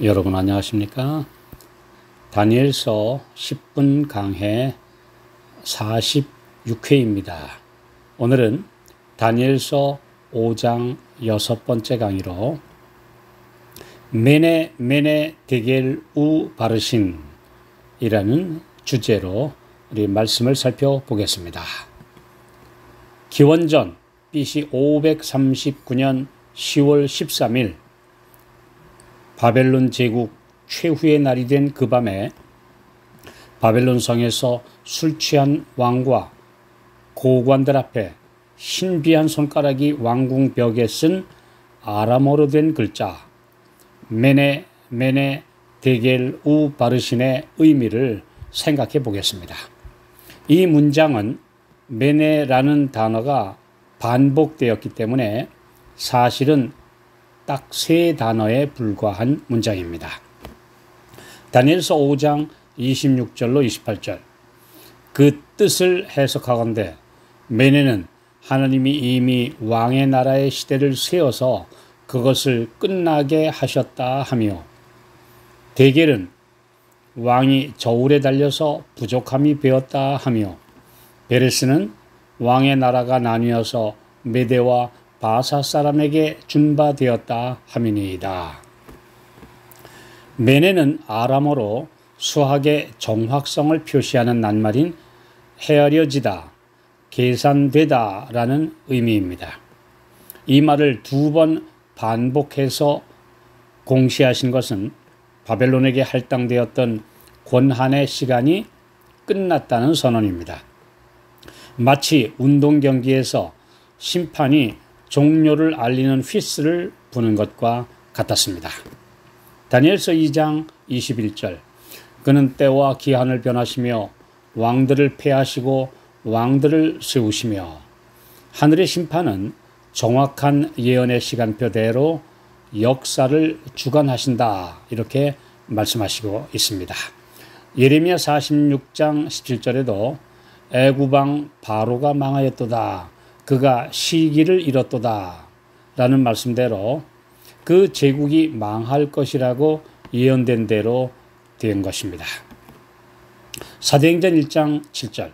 여러분 안녕하십니까? 다니엘서 10분 강해 46회입니다. 오늘은 다니엘서 5장 6번째 강의로 메네 데겔 우 바르신 이라는 주제로 우리 말씀을 살펴보겠습니다. 기원전 BC 539년 10월 13일 바벨론 제국 최후의 날이 된 그 밤에 바벨론 성에서 술 취한 왕과 고관들 앞에 신비한 손가락이 왕궁 벽에 쓴 아람어로 된 글자 메네 데겔 우 바르신의 의미를 생각해 보겠습니다. 이 문장은 메네라는 단어가 반복되었기 때문에 사실은 딱 세 단어에 불과한 문장입니다. 다니엘서 5장 26절로 28절 그 뜻을 해석하건대 메네는 하나님이 이미 왕의 나라의 시대를 세워서 그것을 끝나게 하셨다 하며, 데겔은 왕이 저울에 달려서 부족함이 되었다 하며, 베레스는 왕의 나라가 나뉘어서 메대와 바사 사람에게 준바되었다 함이니이다. 메네는 아람어로 수학의 정확성을 표시하는 낱말인 헤아려지다, 계산되다 라는 의미입니다. 이 말을 두 번 반복해서 공시하신 것은 바벨론에게 할당되었던 권한의 시간이 끝났다는 선언입니다. 마치 운동 경기에서 심판이 종료를 알리는 휘슬을 부는 것과 같았습니다. 다니엘서 2장 21절 그는 때와 기한을 변하시며 왕들을 패하시고 왕들을 세우시며, 하늘의 심판은 정확한 예언의 시간표대로 역사를 주관하신다 이렇게 말씀하시고 있습니다. 예레미야 46장 17절에도 애굽왕 바로가 망하였도다, 그가 시기를 잃었도다 라는 말씀대로 그 제국이 망할 것이라고 예언된 대로 된 것입니다. 사도행전 1장 7절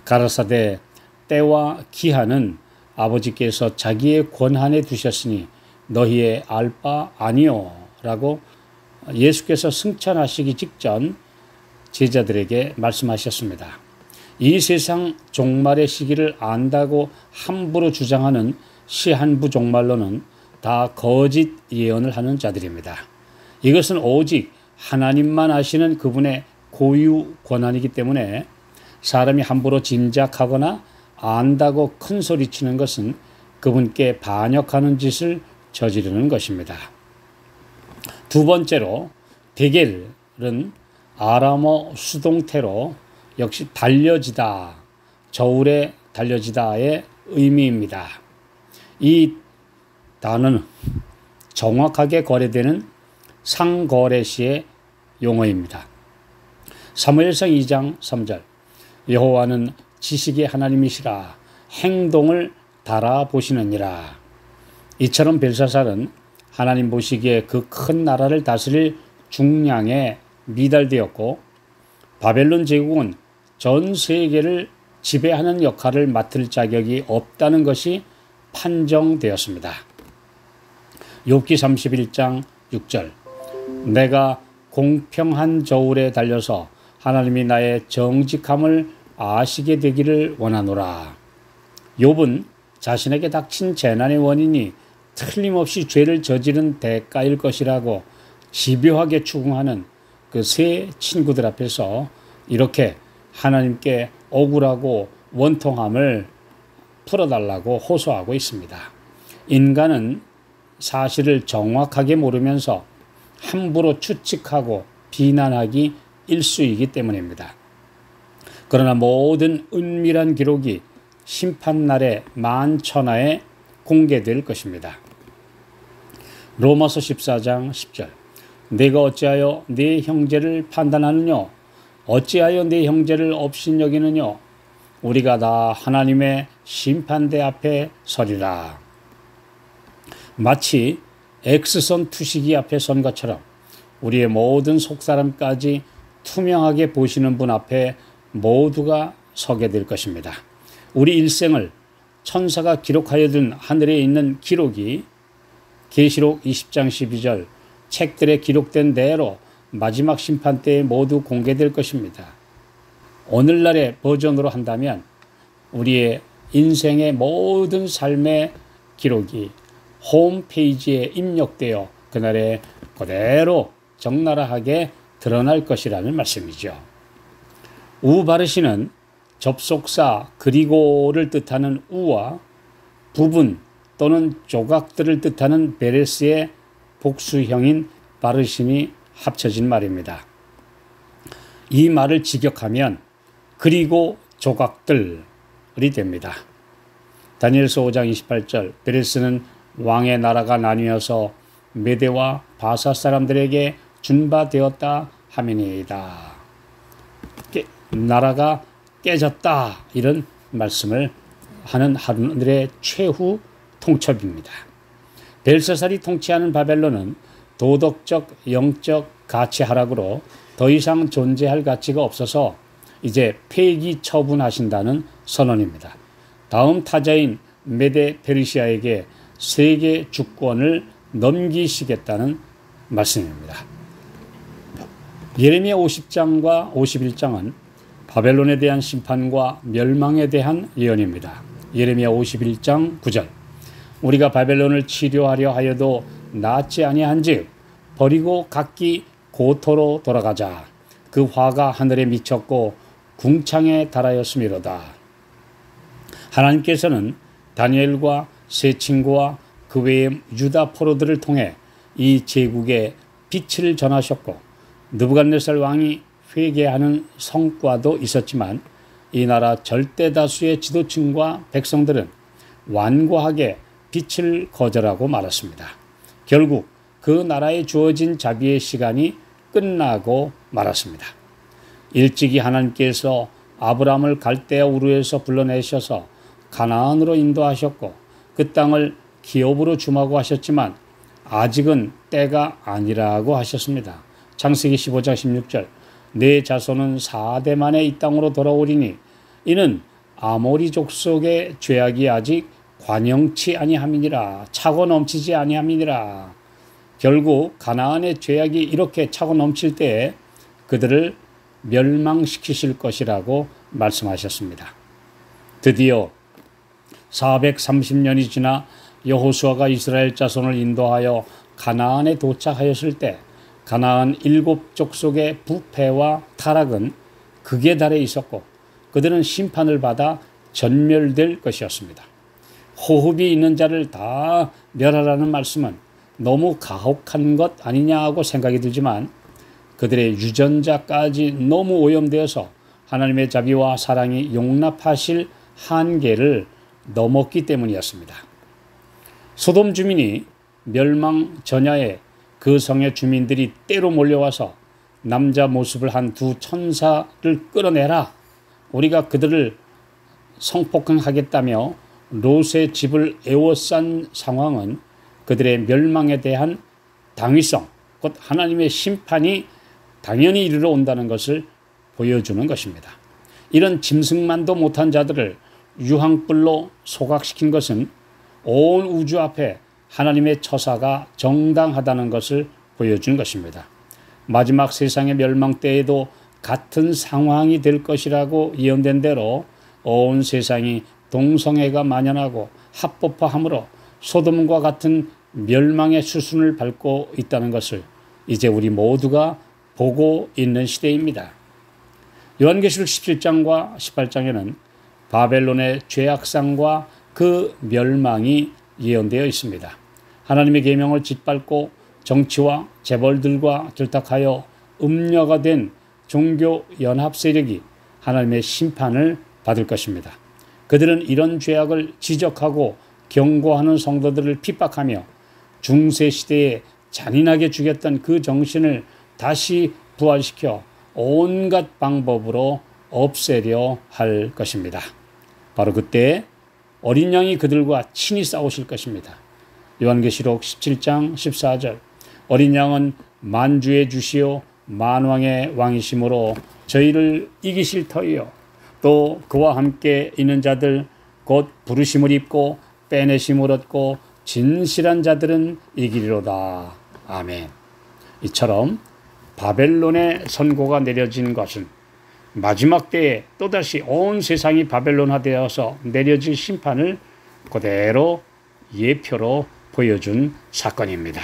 가라사대 때와 기한은 아버지께서 자기의 권한에 두셨으니 너희의 알 바 아니요 라고 예수께서 승천하시기 직전 제자들에게 말씀하셨습니다. 이 세상 종말의 시기를 안다고 함부로 주장하는 시한부 종말론은 다 거짓 예언을 하는 자들입니다. 이것은 오직 하나님만 아시는 그분의 고유 권한이기 때문에 사람이 함부로 짐작하거나 안다고 큰 소리치는 것은 그분께 반역하는 짓을 저지르는 것입니다. 두 번째로 데겔은 아람어 수동태로 역시 달려지다, 저울에 달려지다의 의미입니다. 이 단어는 정확하게 거래되는 상거래시의 용어입니다. 사무엘상 2장 3절 여호와는 지식의 하나님이시라 행동을 달아보시느니라. 이처럼 벨사살은 하나님 보시기에 그 큰 나라를 다스릴 중량에 미달되었고, 바벨론 제국은 전 세계를 지배하는 역할을 맡을 자격이 없다는 것이 판정되었습니다. 욥기 31장 6절 내가 공평한 저울에 달려서 하나님이 나의 정직함을 아시게 되기를 원하노라. 욥은 자신에게 닥친 재난의 원인이 틀림없이 죄를 저지른 대가일 것이라고 집요하게 추궁하는 그 세 친구들 앞에서 이렇게 하나님께 억울하고 원통함을 풀어달라고 호소하고 있습니다. 인간은 사실을 정확하게 모르면서 함부로 추측하고 비난하기 일쑤이기 때문입니다. 그러나 모든 은밀한 기록이 심판날의 만천하에 공개될 것입니다. 로마서 14장 10절 내가 어찌하여 네 형제를 판단하느냐, 어찌하여 네 형제를 업신여기느냐, 우리가 다 하나님의 심판대 앞에 서리라. 마치 X선 투시기 앞에 선 것처럼 우리의 모든 속사람까지 투명하게 보시는 분 앞에 모두가 서게 될 것입니다. 우리 일생을 천사가 기록하여 둔 하늘에 있는 기록이 계시록 20장 12절 책들에 기록된 대로 마지막 심판 때에 모두 공개될 것입니다. 오늘날의 버전으로 한다면 우리의 인생의 모든 삶의 기록이 홈페이지에 입력되어 그날에 그대로 적나라하게 드러날 것이라는 말씀이죠. 우바르시는 접속사 그리고를 뜻하는 우와 부분 또는 조각들을 뜻하는 베레스의 복수형인 바르신이 합쳐진 말입니다. 이 말을 직역하면 그리고 조각들이 됩니다. 다니엘서 5장 28절 베레스는 왕의 나라가 나뉘어서 메대와 바사 사람들에게 준바되었다 하미니이다. 나라가 깨졌다 이런 말씀을 하는 하늘의 최후 통첩입니다. 벨사살이 통치하는 바벨론은 도덕적 영적 가치 하락으로 더 이상 존재할 가치가 없어서 이제 폐기 처분하신다는 선언입니다. 다음 타자인 메데 페르시아에게 세계 주권을 넘기시겠다는 말씀입니다. 예레미야 50장과 51장은 바벨론에 대한 심판과 멸망에 대한 예언입니다. 예레미야 51장 9절 우리가 바벨론을 치료하려 하여도 낫지 아니한즉 버리고 각기 고토로 돌아가자. 그 화가 하늘에 미쳤고 궁창에 달하였음이로다. 하나님께서는 다니엘과 세 친구와 그 외의 유다 포로들을 통해 이 제국에 빛을 전하셨고 느부갓네살 왕이 회개하는 성과도 있었지만 이 나라 절대 다수의 지도층과 백성들은 완고하게 빛을 거절하고 말았습니다. 결국 그 나라에 주어진 자비의 시간이 끝나고 말았습니다. 일찍이 하나님께서 아브라함을 갈대아 우르에서 불러내셔서 가나안으로 인도하셨고 그 땅을 기업으로 주마고 하셨지만 아직은 때가 아니라고 하셨습니다. 창세기 15장 16절 내 자손은 4대 만에 이 땅으로 돌아오리니 이는 아모리 족속의 죄악이 아직 관영치 아니함이니라. 차고 넘치지 아니함이니라. 결국 가나안의 죄악이 이렇게 차고 넘칠 때에 그들을 멸망시키실 것이라고 말씀하셨습니다. 드디어 430년이 지나 여호수아가 이스라엘 자손을 인도하여 가나안에 도착하였을 때 가나안 7족속의 부패와 타락은 극에 달해 있었고 그들은 심판을 받아 전멸될 것이었습니다. 호흡이 있는 자를 다 멸하라는 말씀은 너무 가혹한 것 아니냐고 생각이 들지만 그들의 유전자까지 너무 오염되어서 하나님의 자비와 사랑이 용납하실 한계를 넘었기 때문이었습니다. 소돔 주민이 멸망 전야에 그 성의 주민들이 때로 몰려와서 남자 모습을 한 두 천사를 끌어내라. 우리가 그들을 성폭행하겠다며 롯의 집을 에워싼 상황은 그들의 멸망에 대한 당위성, 곧 하나님의 심판이 당연히 이르러 온다는 것을 보여주는 것입니다. 이런 짐승만도 못한 자들을 유황불로 소각시킨 것은 온 우주 앞에 하나님의 처사가 정당하다는 것을 보여준 것입니다. 마지막 세상의 멸망 때에도 같은 상황이 될 것이라고 예언된 대로 온 세상이 동성애가 만연하고 합법화함으로 소돔과 같은 멸망의 수순을 밟고 있다는 것을 이제 우리 모두가 보고 있는 시대입니다. 요한계시록 17장과 18장에는 바벨론의 죄악상과 그 멸망이 예언되어 있습니다. 하나님의 계명을 짓밟고 정치와 재벌들과 결탁하여 음녀가 된 종교 연합 세력이 하나님의 심판을 받을 것입니다. 그들은 이런 죄악을 지적하고 경고하는 성도들을 핍박하며 중세시대에 잔인하게 죽였던 그 정신을 다시 부활시켜 온갖 방법으로 없애려 할 것입니다. 바로 그때 어린 양이 그들과 친히 싸우실 것입니다. 요한계시록 17장 14절 어린 양은 만주의 주시오 만왕의 왕이심으로 저희를 이기실 터이요 또 그와 함께 있는 자들 곧 부르심을 입고 빼내심을 얻고 진실한 자들은 이기리로다. 아멘. 이처럼 바벨론의 선고가 내려진 것은 마지막 때에 또다시 온 세상이 바벨론화되어서 내려질 심판을 그대로 예표로 보여준 사건입니다.